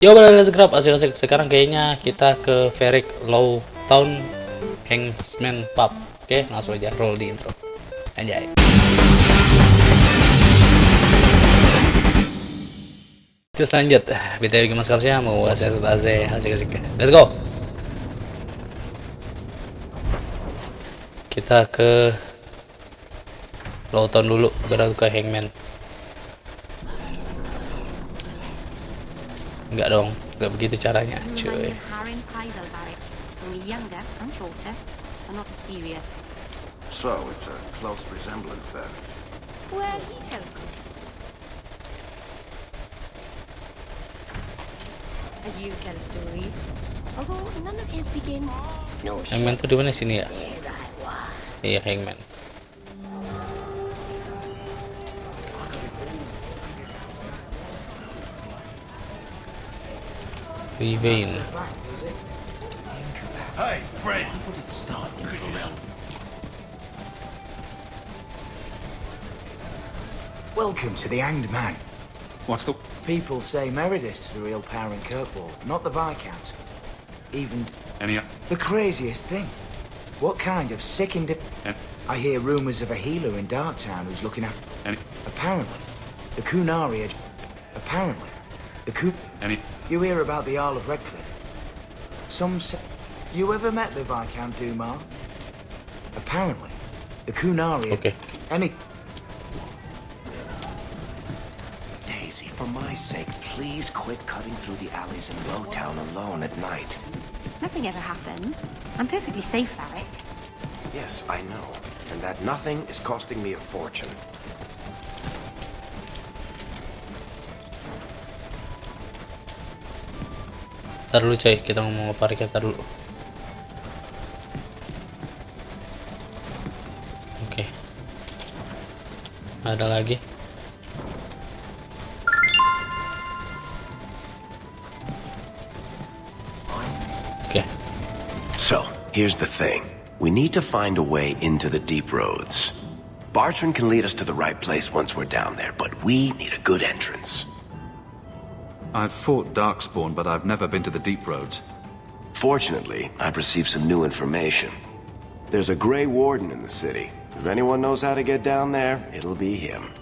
Yo, balik ASEGRAP, asik-asik. Sekarang kayaknya kita ke Ferric Low Town Hangsman Pub. Oke, langsung aja roll di intro. Anjay. Terus lanjut. BTW gimana skornya? Mau AZ asik-asik. Let's go. Kita ke Low Town dulu, baru ke Hangman. Enggak dong, enggak begitu caranya, cuy. So it's a close resemblance then. Well, he tells me. And you tell stories. Although none of his begin. No shit. Hangman tuh di mana sini ya? Iya, Hangman. Revain. Hey, friend! How would it start in the realm? Welcome to the Hanged Man. What's the... People say Meredith's the real power in Kirkwall, not the Viscount. Even Any... the craziest thing. What kind of sick I hear rumours of a healer in Darktown who's looking at... Any... Apparently, the Kunari are... Apparently, the Kun... Any... You hear about the Isle of Redcliffe? Some say... You ever met the Viscount Dumar? Apparently, the Kunari... Okay. Any... Daisy, for my sake, please quit cutting through the alleys in Lowtown alone at night. Nothing ever happens. I'm perfectly safe, Varric. Yes, I know. And that nothing is costing me a fortune. Ntar dulu coy, kita ngomong Varric dulu. Oke. Ada lagi. Oke. So, here's the thing. We need to find a way into the deep roads. Bartrand can lead us to the right place once we're down there, but we need a good entrance. I've fought Darkspawn, but I've never been to the deep roads. Fortunately, I've received some new information. There's a Grey Warden in the city. If anyone knows how to get down there, it'll be him.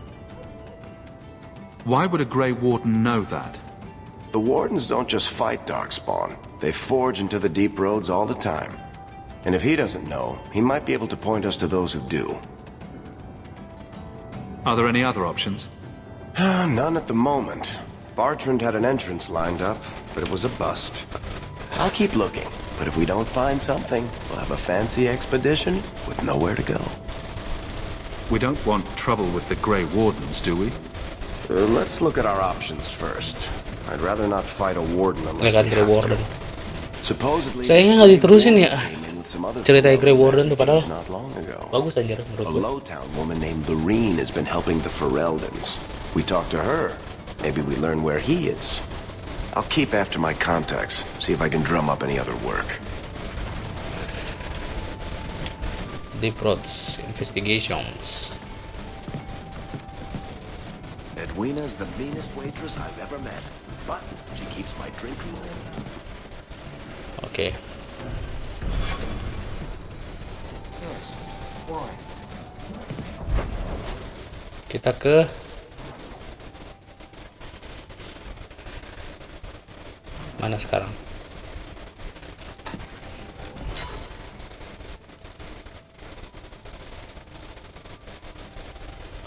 Why would a Grey Warden know that? The Wardens don't just fight Darkspawn. They forge into the deep roads all the time. And if he doesn't know, he might be able to point us to those who do. Are there any other options? None at the moment. Bartrand had an entrance lined up, but it was a bust. I'll keep looking, but if we don't find something, we'll have a fancy expedition with nowhere to go. We don't want trouble with the Grey Wardens, do we? Let's look at our options first. I'd rather not fight a warden unless Nggak kan we Grey have Warden. to. Supposedly, Sayangnya nggak diterusin ya cerita cerita Grey Warden tuh, padahal not long ago. bagus anjir A menurut gue. Lowtown woman named Loreen has been helping the Fereldans. We talked to her. Maybe we learn where he is. I'll keep after my contacts, see if I can drum up any other work. Deep Roads Investigations. Edwina's the meanest waitress I've ever met, but she keeps my drink full. Oke. Yes. Why? Kita ke mana sekarang?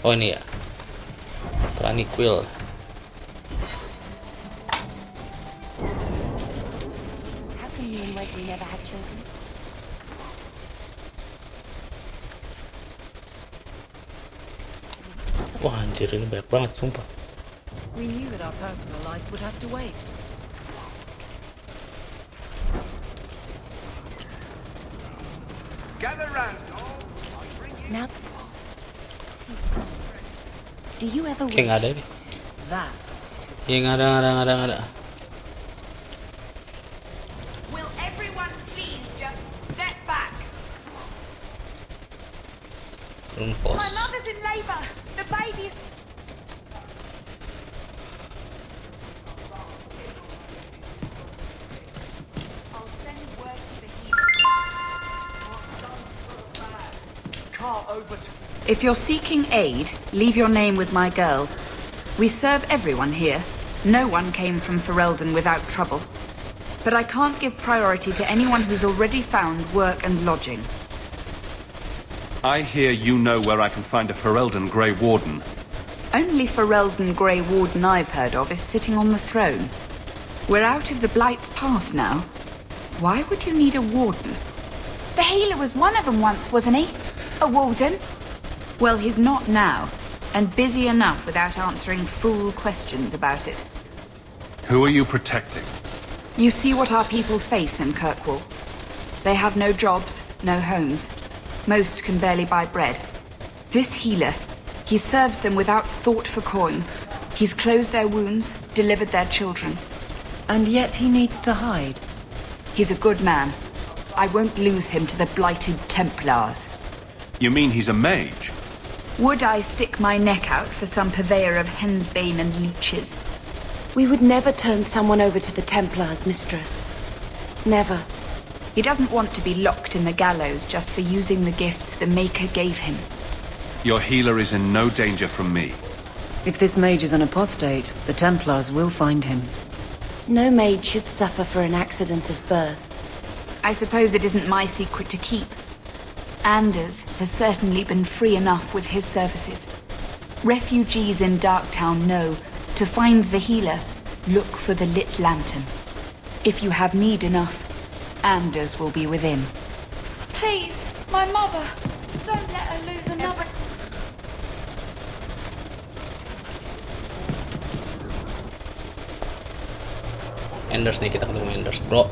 Oh ini ya, Tranquility. How come you and Wesley never had children? Wah anjir, ini banyak banget sumpah. We knew that our personal lives would have to wait. Gather round, Now, do you ever Kayak nggak ada nih. That's Iya nggak ada. Will everyone please just step back? Belum My pos. mother's in labor. The baby's... If you're seeking aid, leave your name with my girl. We serve everyone here. No one came from Ferelden without trouble. But I can't give priority to anyone who's already found work and lodging. I hear you know where I can find a Ferelden Grey Warden. Only Ferelden Grey Warden I've heard of is sitting on the throne. We're out of the Blight's path now. Why would you need a warden? The healer was one of them once, wasn't he? A warden? Well, he's not now, and busy enough without answering fool questions about it. Who are you protecting? You see what our people face in Kirkwall. They have no jobs, no homes. Most can barely buy bread. This healer, he serves them without thought for coin. He's closed their wounds, delivered their children. And yet he needs to hide. He's a good man. I won't lose him to the blighted Templars. You mean he's a mage? Would I stick my neck out for some purveyor of hensbane and leeches? We would never turn someone over to the Templars, mistress. Never. He doesn't want to be locked in the gallows just for using the gifts the Maker gave him. Your healer is in no danger from me. If this mage is an apostate, the Templars will find him. No maid should suffer for an accident of birth. I suppose it isn't my secret to keep. Anders has certainly been free enough with his services. Refugees in Darktown know, to find the healer, look for the lit lantern. If you have need enough, Anders will be within. Please, my mother. Don't let her lose another. Anders nih, kita ketemu Anders, bro.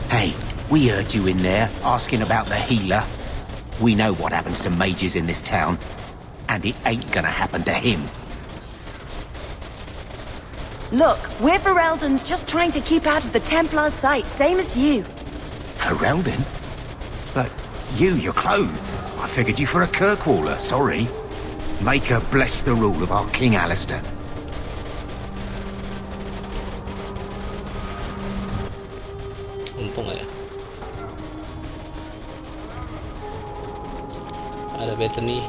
Hey, we heard you in there asking about the healer. We know what happens to mages in this town, and it ain't gonna happen to him. Look, we're Ferelden's just trying to keep out of the Templars' sight, same as you. Ferelden? But you're clothes. I figured you for a Kirkwaller, sorry. Maker bless the rule of our King Alistair. Untung lah ya. Ada Bethany.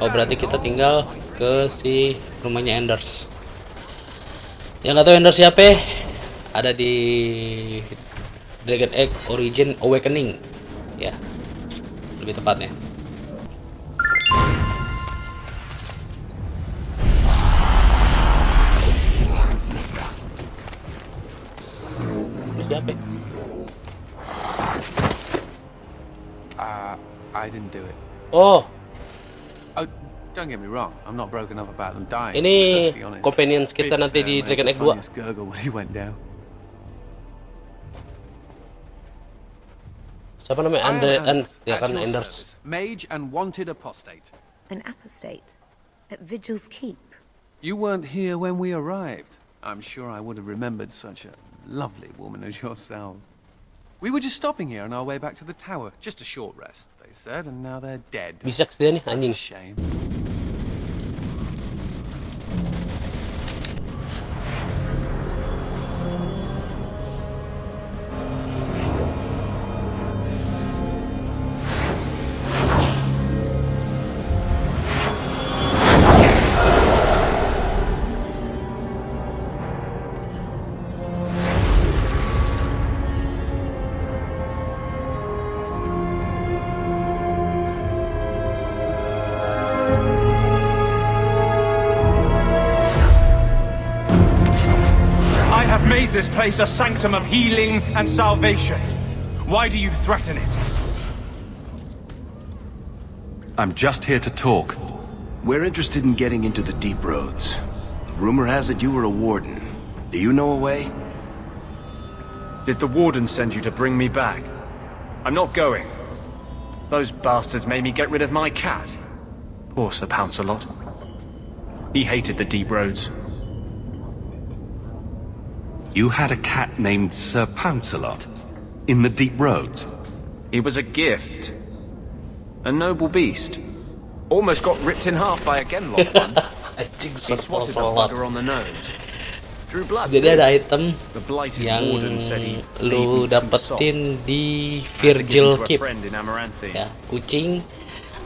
Oh, berarti kita tinggal ke si rumahnya Anders. Yang nggak tahu Anders siapa? Ada di Dragon Egg Origin Awakening. Ya, lebih tepatnya. Siapa? I didn't do it. Oh, Oh, don't get me wrong. I'm not broken up about them dying. ini Perfectly honest. companions kita nanti di Made Dragon the Egg 2. funniest gurgle when he went down. Siapa namanya? Ya kan, At your Anders. service, mage and wanted apostate. An apostate? At Vigil's Keep? You weren't here when we arrived. I'm sure I would have remembered such a lovely woman as yourself. We were just stopping here on our way back to the tower. Just a short rest, they said, and now they're dead. Bisa dia nih, Such a anjing. shame. This place a sanctum of healing and salvation. Why do you threaten it? I'm just here to talk. We're interested in getting into the deep roads. Rumor has it you were a warden. Do you know a way? Did the warden send you to bring me back? I'm not going. Those bastards made me get rid of my cat. Poor Sir Pouncelot. He hated the deep roads. You had a cat named Sir Pouncelot in the deep roads? He was a gift. A noble beast. Almost got ripped in half by a Genlock once. He swatted the bugger on the nose. Drew blood. Jadi ada item The blighted yang warden said he lu made me too dapetin soft. di I had to give Virgil it to a Keep. friend in Amaranthine. Ya, kucing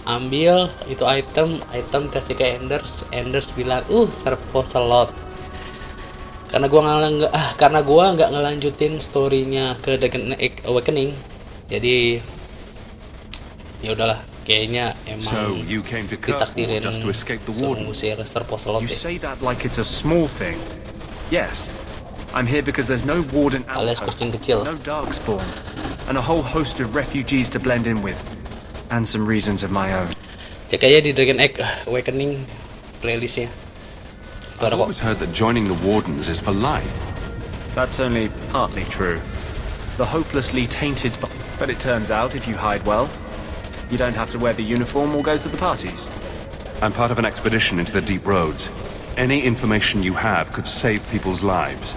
ambil itu item kasih ke Enders bilang serposelot. Karena gua nggak ngelanjutin storynya ke Dragon Egg Awakening, jadi ya udahlah, kayaknya emang So you came to ditakdirin Kirkwall just to escape the suruh warden. ngusir serposelot You ya. say that like it's a small thing. Yes, I'm here because there's no warden Alias outpost, kucing kecil. no Darkspawn, and a whole host of refugees to blend in with, and some reasons of my own. Cek aja di Dragon Egg Awakening playlistnya. Itu I've ada kok. always heard that joining the wardens is for life. That's only partly true. The hopelessly tainted, but it turns out if you hide well, you don't have to wear the uniform or go to the parties. I'm part of an expedition into the deep roads. Any information you have could save people's lives.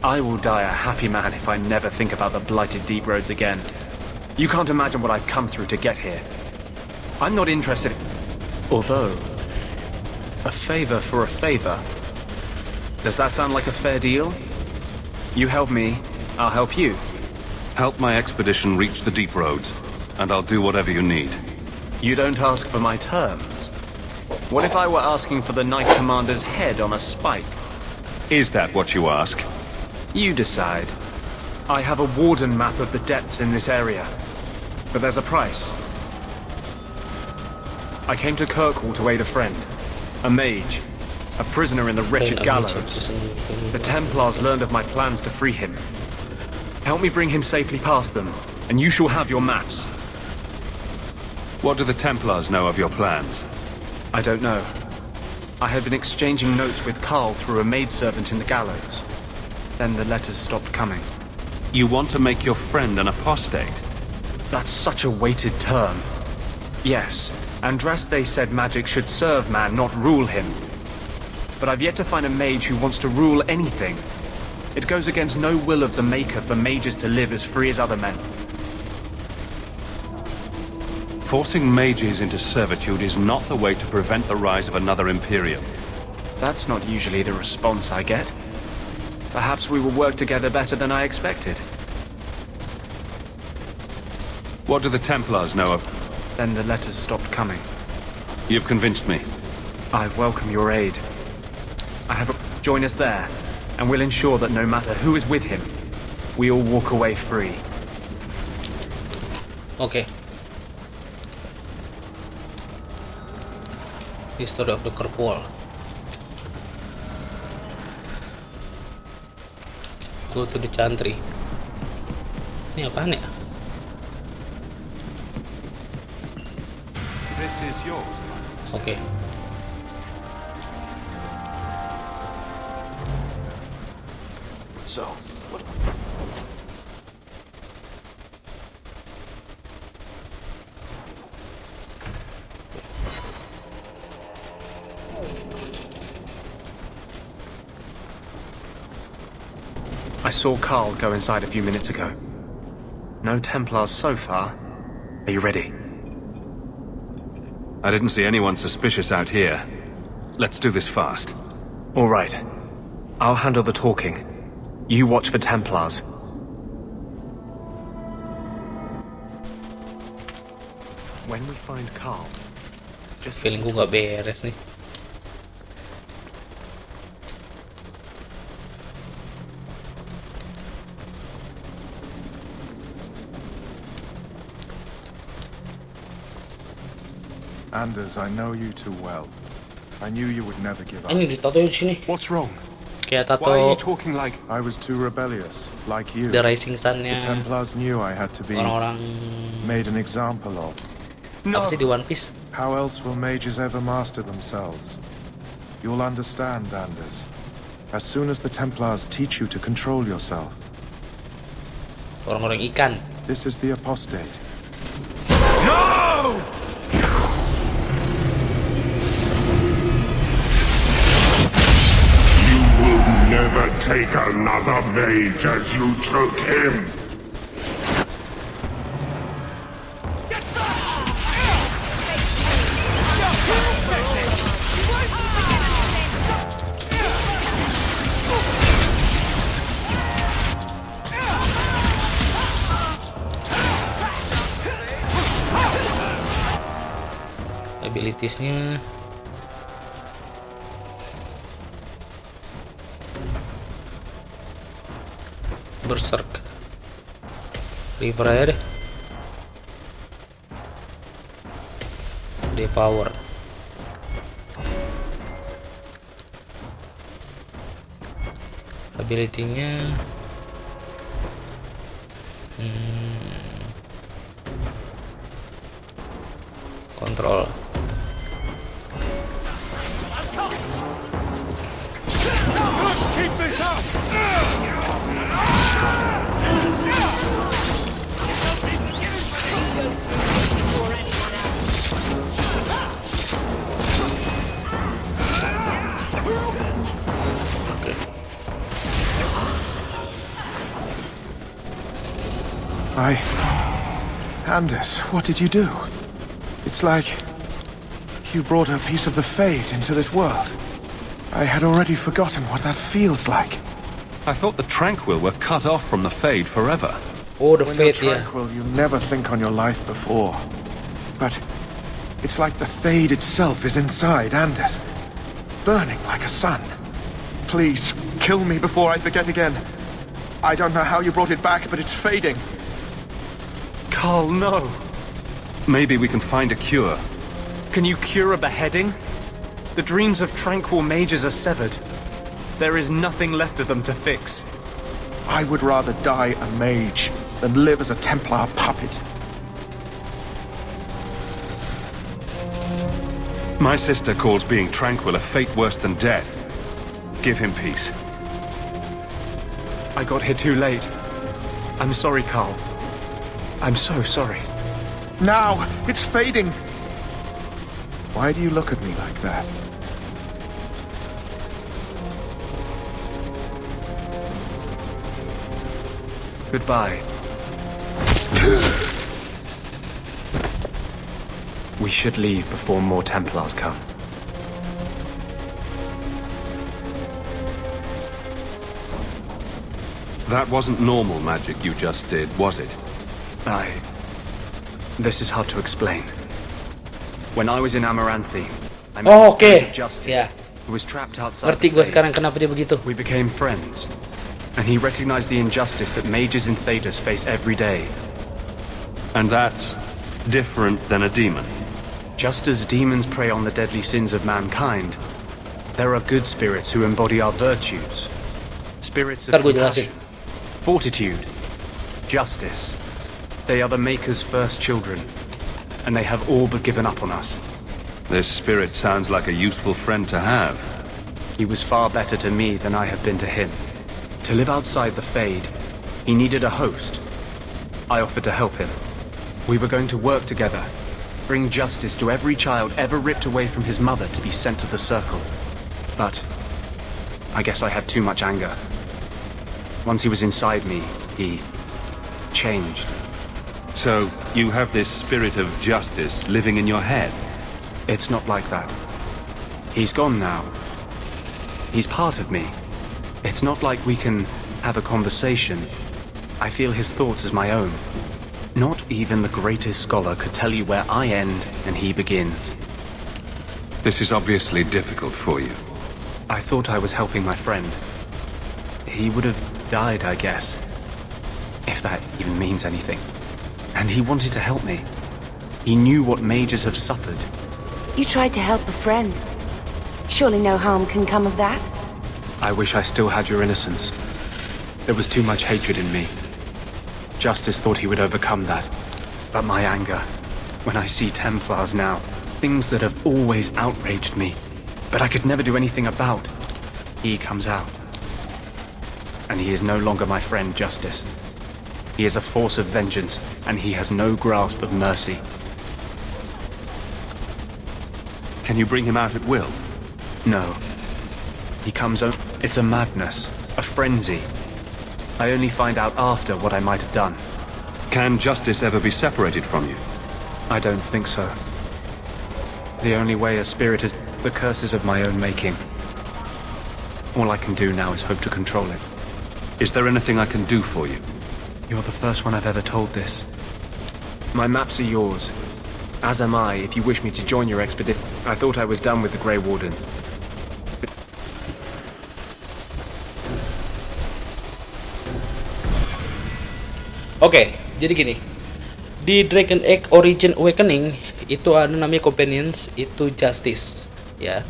I will die a happy man if I never think about the blighted deep roads again. You can't imagine what I've come through to get here. I'm not interested, although a favor for a favor. Does that sound like a fair deal? You help me, I'll help you. Help my expedition reach the deep roads, and I'll do whatever you need. You don't ask for my terms. What if I were asking for the Knight Commander's head on a spike? Is that what you ask? You decide. I have a warden map of the depths in this area, but there's a price. I came to Kirkwall to aid a friend, a mage, a prisoner in the wretched gallows. The Templars learned of my plans to free him. Help me bring him safely past them, and you shall have your maps. What do the Templars know of your plans? I don't know. I had been exchanging notes with Carl through a maidservant in the gallows. Then the letters stopped coming. You want to make your friend an apostate? That's such a weighted term. Yes, Andraste said magic should serve man, not rule him. But I've yet to find a mage who wants to rule anything. It goes against no will of the Maker for mages to live as free as other men. Forcing mages into servitude is not the way to prevent the rise of another Imperium. That's not usually the response I get. Perhaps we will work together better than I expected. What do the Templars know of? Then the letters stopped coming. You've convinced me. I welcome your aid. Join us there, and we'll ensure that no matter who is with him, we all walk away free. Okay. History of the Kirkwall. Go to the Chantry. Ini apaan ya? This is yours. Oke. So, what? I saw Carl go inside a few minutes ago. No Templars so far. Are you ready? I didn't see anyone suspicious out here. Let's do this fast. All right. I'll handle the talking. You watch for Templars. When we find Carl, just Feeling gue gak beres nih. Anders, I know you too well. I knew you would never give up. Ini ditato di sini. What's wrong? Kayak Why are you tato talking like... I was too rebellious, like you. The Rising Sun-nya The Templars knew I had to be orang-orang made an example of. apa sih di One Piece? How else will mages ever master themselves? You'll understand, Anders. As soon as the Templars teach you to control yourself. Orang-orang ikan. This is the apostate. No! You will never take another mage as you took him. abilitiesnya. Berserk, River aja deh. Devour. Ability-nya kontrol. Anders, what did you do? It's like you brought a piece of the Fade into this world. I had already forgotten what that feels like. I thought the Tranquil were cut off from the Fade forever. Oh, the when Fade, you're yeah. tranquil, you never think on your life before. But it's like the Fade itself is inside Anders, burning like a sun. Please, kill me before I forget again. I don't know how you brought it back, but it's fading. Carl, no. Maybe we can find a cure. Can you cure a beheading? The dreams of tranquil mages are severed. There is nothing left of them to fix. I would rather die a mage than live as a Templar puppet. My sister calls being tranquil a fate worse than death. Give him peace. I got here too late. I'm sorry, Carl. I'm so sorry. Now, it's fading. Why do you look at me like that? Goodbye. We should leave before more Templars come. That wasn't normal magic you just did, was it? This is hard to explain. When I was in Amaranthi, I met Oh, the spirit oke. of justice Ya. who was trapped outside Ngerti the gue Fade. sekarang kenapa dia begitu. We became friends, and he recognized the injustice that mages in Thedas face every day. And that's different than a demon. Just as demons prey on the deadly sins of mankind, there are good spirits who embody our virtues. Spirits of Ntar gue jelasin. compassion, fortitude, justice. They are the Maker's first children, and they have all but given up on us. This spirit sounds like a useful friend to have. He was far better to me than I have been to him. To live outside the Fade, he needed a host. I offered to help him. We were going to work together, bring justice to every child ever ripped away from his mother to be sent to the Circle. But I guess I had too much anger. Once he was inside me, he changed. So, you have this spirit of justice living in your head? It's not like that. He's gone now. He's part of me. It's not like we can have a conversation. I feel his thoughts as my own. Not even the greatest scholar could tell you where I end and he begins. This is obviously difficult for you. I thought I was helping my friend. He would have died, I guess. If that even means anything. And he wanted to help me. He knew what mages have suffered. You tried to help a friend. Surely no harm can come of that? I wish I still had your innocence. There was too much hatred in me. Justice thought he would overcome that. But my anger, when I see Templars now, things that have always outraged me, but I could never do anything about, he comes out. And he is no longer my friend, Justice. He is a force of vengeance, and he has no grasp of mercy. Can you bring him out at will? No. He comes it's a madness, a frenzy. I only find out after what I might have done. Can justice ever be separated from you? I don't think so. The only way a spirit is the curses of my own making. All I can do now is hope to control it. Is there anything I can do for you? You're the first one I've ever told this. My maps are yours, As am I, if you wish me to join your expedition. I thought I was done with the Grey Warden. Oke, jadi gini. Di Dragon Egg Origin Awakening itu ada namanya companions, itu Justice, ya.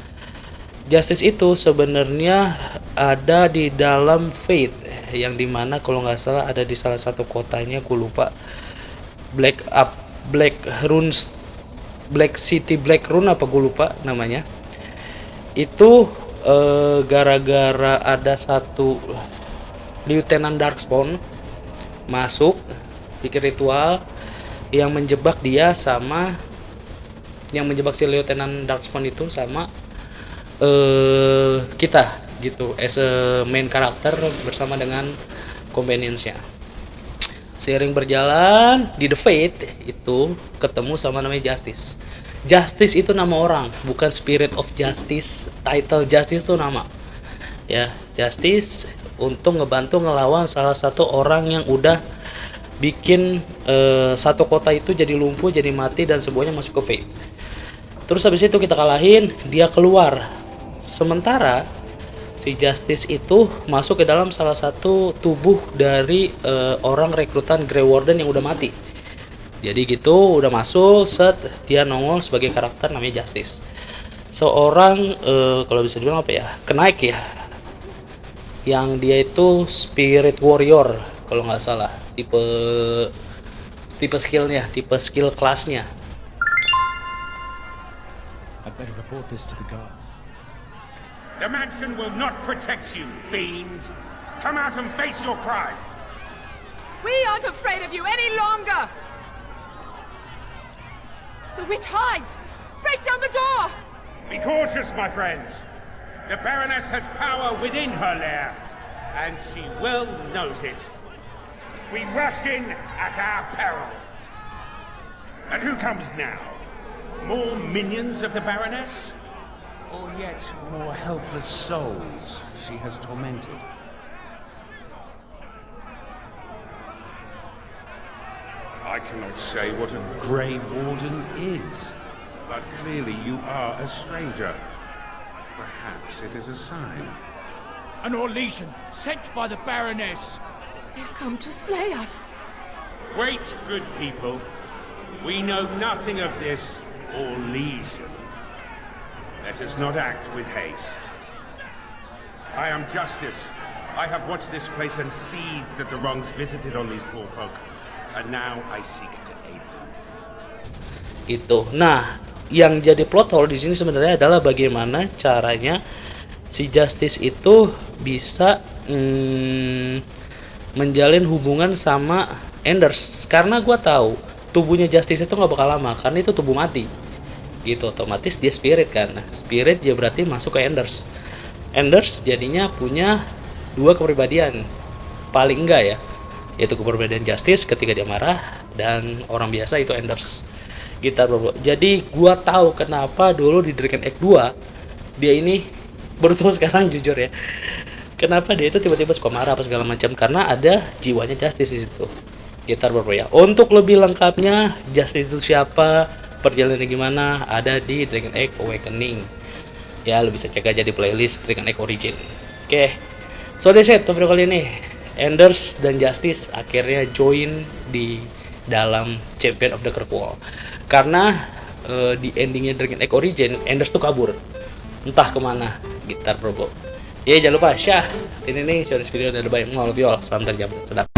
Justice itu sebenarnya ada di dalam Fate, yang dimana kalau nggak salah ada di salah satu kotanya, gue lupa. Black City Black Rune apa gue lupa namanya. Itu gara-gara ada satu Lieutenant Darkspawn masuk bikin ritual yang menjebak dia sama yang menjebak si Lieutenant Darkspawn itu sama kita gitu as a main karakter bersama dengan companionsnya. Seiring berjalan di The Fate itu ketemu sama namanya Justice. Justice itu nama orang, bukan Spirit of Justice. Title Justice itu nama. Ya, Justice untuk ngebantu ngelawan salah satu orang yang udah bikin satu kota itu jadi lumpuh, jadi mati, dan semuanya masuk ke Fate. Terus habis itu kita kalahin, dia keluar. Sementara si Justice itu masuk ke dalam salah satu tubuh dari orang rekrutan Grey Warden yang udah mati. Jadi gitu, udah masuk, set, dia nongol sebagai karakter namanya Justice. Seorang kalau bisa dibilang apa ya, kenaik ya, yang dia itu Spirit Warrior kalau nggak salah, tipe skillnya, tipe skill kelasnya. I'd better report this to the guards. The mansion will not protect you, fiend. Come out and face your crime. We aren't afraid of you any longer! The witch hides! Break down the door! Be cautious, my friends. The Baroness has power within her lair, and she well knows it. We rush in at our peril. And who comes now? More minions of the Baroness? Or yet more helpless souls she has tormented? I cannot say what a Grey Warden is, but clearly you are a stranger. Perhaps it is a sign. An Orlesian sent by the Baroness. They've come to slay us. Wait, good people. We know nothing of this Orlesian. Let us not act with haste. I am Justice. I have watched this place and seethed at the wrongs visited on these poor folk. And now I seek to aid them. Gitu. Nah, yang jadi plot hole di sini sebenarnya adalah bagaimana caranya si Justice itu bisa menjalin hubungan sama Enders. Karena gue tahu tubuhnya Justice itu nggak bakal lama, karena itu tubuh mati. Gitu, otomatis dia spirit kan. Nah, spirit dia berarti masuk ke Enders. Enders jadinya punya dua kepribadian, paling enggak ya, yaitu kepribadian Justice ketika dia marah, dan orang biasa itu Enders. Gitar bro. Jadi gua tahu kenapa dulu di Dragon Egg 2 dia ini baru tahu sekarang jujur ya. Kenapa dia itu tiba-tiba suka marah apa segala macam, karena ada jiwanya Justice di situ. Gitar bro ya. Untuk lebih lengkapnya Justice itu siapa, perjalanannya gimana, ada di Dragon Egg Awakening. Ya, lu bisa cek aja di playlist Dragon Egg Origin. Oke. So that's it untuk video kali ini. Enders dan Justice akhirnya join di dalam Champion of the Kirkwall. Karena di endingnya Dragon Egg Origin, Enders tuh kabur entah kemana. Gitar bro. Ya jangan lupa share ini nih, share this video, dan bye. Mau love you all. Salam terjamret sedap.